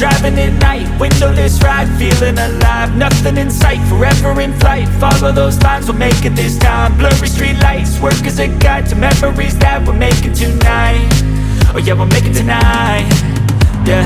driving at night, windowless ride, feeling alive. Nothing in sight, forever in flight. Follow those lines, we'll make it this time. Blurry street lights, work as a guide to memories that we're making tonight. Oh yeah, we'll make it tonight. Yeah.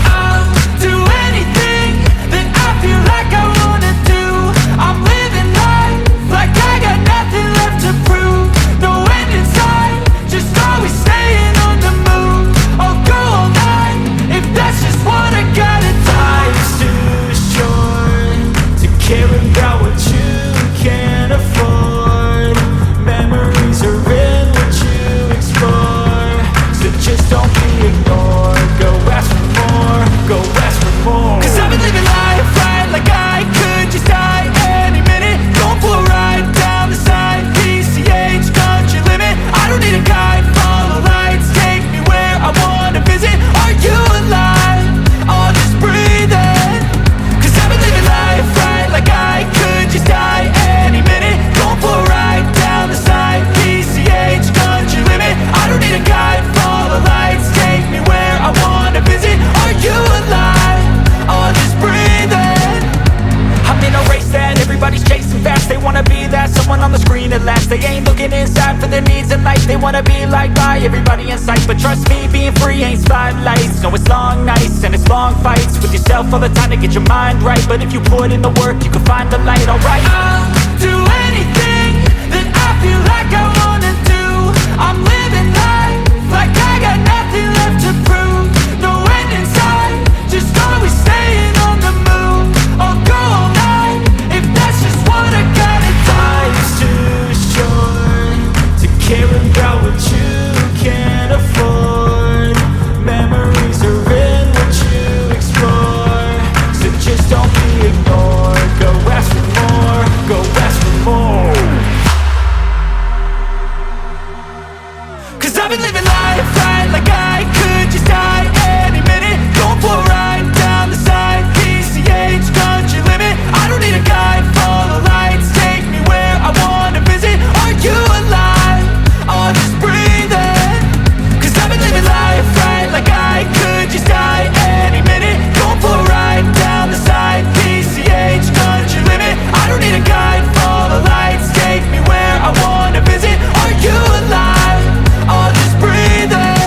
I'll do anything that I feel like I wanna do. I'm living life like I got nothing left to prove. No end in sight, just always staying on the move. I'll go all night if that's just what I gotta do. Life's too short to care about what you can't afford. Memories are in what you explore, so just don't be ignored. Go ask for more, go ask for more. Cause I've been living life right like I could just die any minute. Going for a ride down the side, PCH, country limit. I don't need a guide, follow lights, take me where I wanna visit. Are you alive? I'll just breathe in. Cause I've been living life right like I could just die any minute. Going for a ride down the side, PCH, country limit. I don't need a guide, follow lights, take me where I wanna visit. Are you alive? I'll just breathe in. I'm in a race that everybody's chasing fast. They wanna be that someone on the screen at last. They ain't looking inside for their needs in life. They wanna be liked by everybody in sight. But trust me, being free ain't spotlights. No, it's long nights and it's long fights with yourself all the time to get your mind right. But if you put in the work, you can find the light, alright. I'll do anything that I feel like I wanna do. I'm living life like I got nothing left to prove. No end in sight, just always staying on the move. I'll go all night if that's just what I gotta do. Life's too short to care about what you can't afford. Memories are in what you explore, so just don't be ignored. Go ask for more, go ask for more. Cause I've been living life right like I could just die any minute. Going for a ride down the side, PCH, country limit. I don't need a guide, follow lights, take me where I wanna visit. Are you alive? I'll just breathe in. Cause I've been living life right like I could just die any minute. Going for a ride down the side, PCH, country limit. I don't need a guide, follow lights, take me where I wanna visit. Are you alive? I'll just breathe in.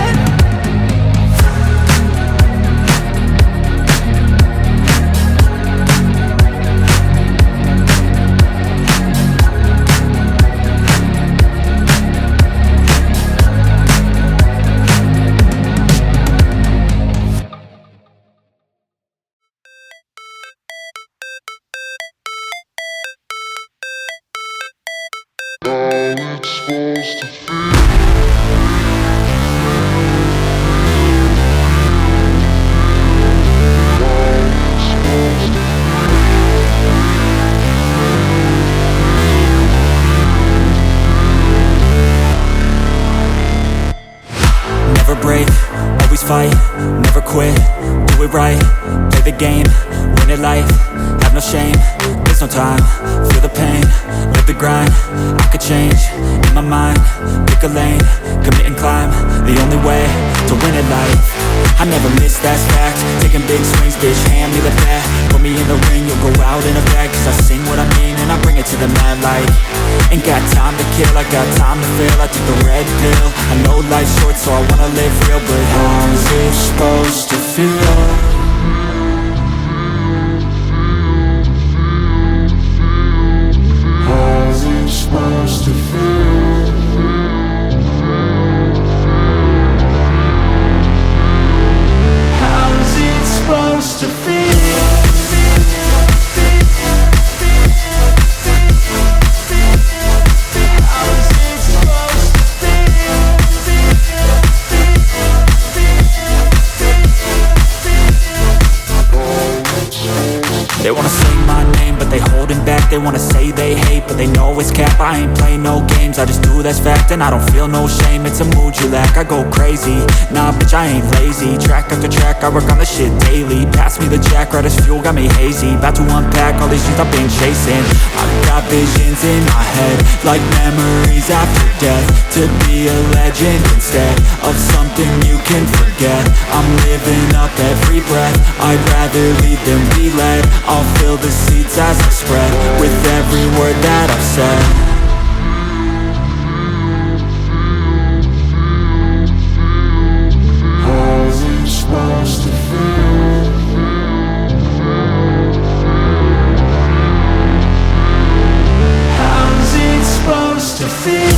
Never break, always fight, never quit, do it right, play the game, win it life, have no shame, there's no time, feel the pain, live the grind, I could change, in my mind, pick a lane, commit and climb, the only way to win it life. I never miss, that's fact, taking big swings, bitch, hand me the bat, put me in the ring, you'll go out in a bag, cause I sing what I mean and I bring it to the mad light. Ain't got time to kill, I got time to feel, I took the red pill, I know life's short so I wanna live real, but how's it supposed to feel? How's it supposed to feel? How's it supposed to feel? They wanna say my name, but they holding back. They wanna say they hate, but they know it's cap, I ain't play no games, I just do, that's fact. And I don't feel no shame, it's a mood you lack. I go crazy, nah bitch I ain't lazy. Track after track, I work on this shit daily. Pass me the jack, right as fuel, got me hazy. About to unpack all these dreams I've been chasing. I've got visions in my head, like memories after death. To be a legend instead of something you can forget. I'm living up every breath, I'd rather lead than be led. I'll fill the seats as I spread, with every word that I've said. Supposed to feel. How's it supposed to feel?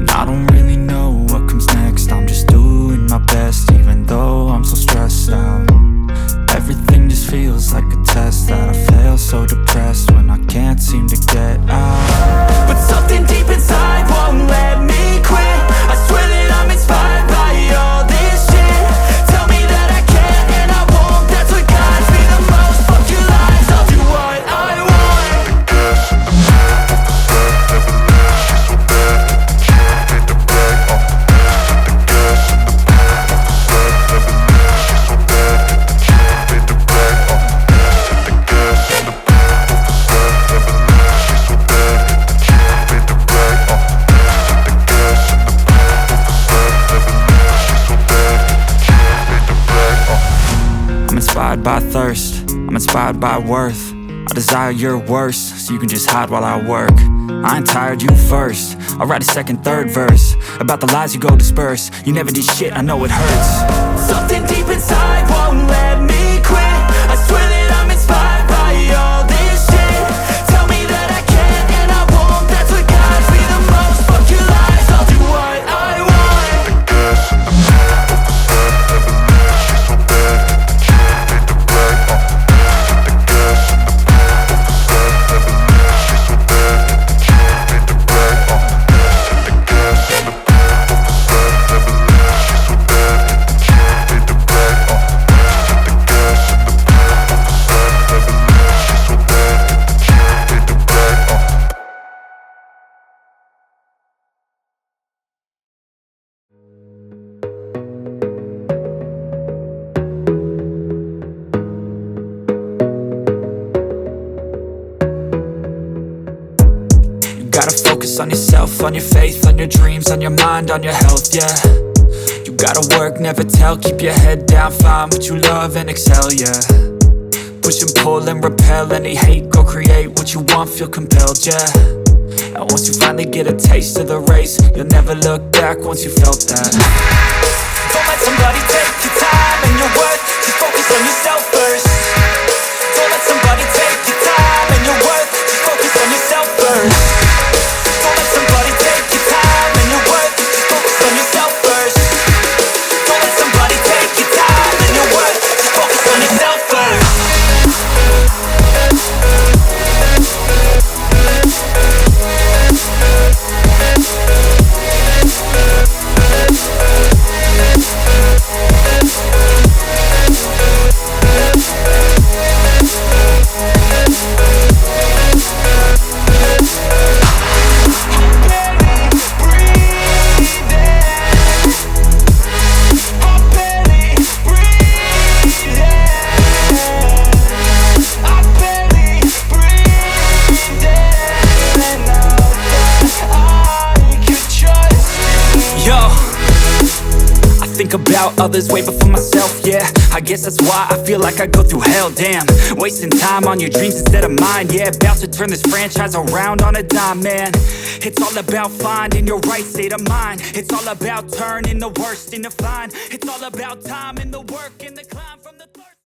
I don't really know what comes next, I'm just doing my best, even though I'm so stressed out. Everything just feels like a test that I fail, so depressed when I can't seem to get out. But something deep inside won't let me quit. I swear that I'm inspired by all this shit. Tell me that I can and I won't, that's what guides me the most. Fuck your lies, I'll do what I want. I'm inspired by thirst, I'm inspired by worth. I desire your worst, so you can just hide while I work. I ain't tired, you first. I'll write a second, third verse about the lies you go disperse. You never did shit, I know it hurts. Something deep inside won't let me quit. I swear that I'm inspired by all this shit. Tell me that I can and I won't, that's what guides me the most. Fuck your lies, I'll do what I want. Gotta focus on yourself, on your faith, on your dreams, on your mind, on your health, yeah. You gotta work, never tell, keep your head down, find what you love and excel, yeah. Push and pull and repel any hate, go create what you want, feel compelled, yeah. And once you finally get a taste of the race, you'll never look back once you felt that. Don't let somebody take your time and your worth, just focus on yourself first. Don't let somebody take your time and your worth, just focus on yourself first. think about others way before myself, yeah. I guess that's why I feel like I go through hell, damn. Wasting time on your dreams instead of mine, yeah. About to turn this franchise around on a dime, man. It's all about finding your right state of mind. It's all about turning the worst into fine. It's all about time and the work and the climb.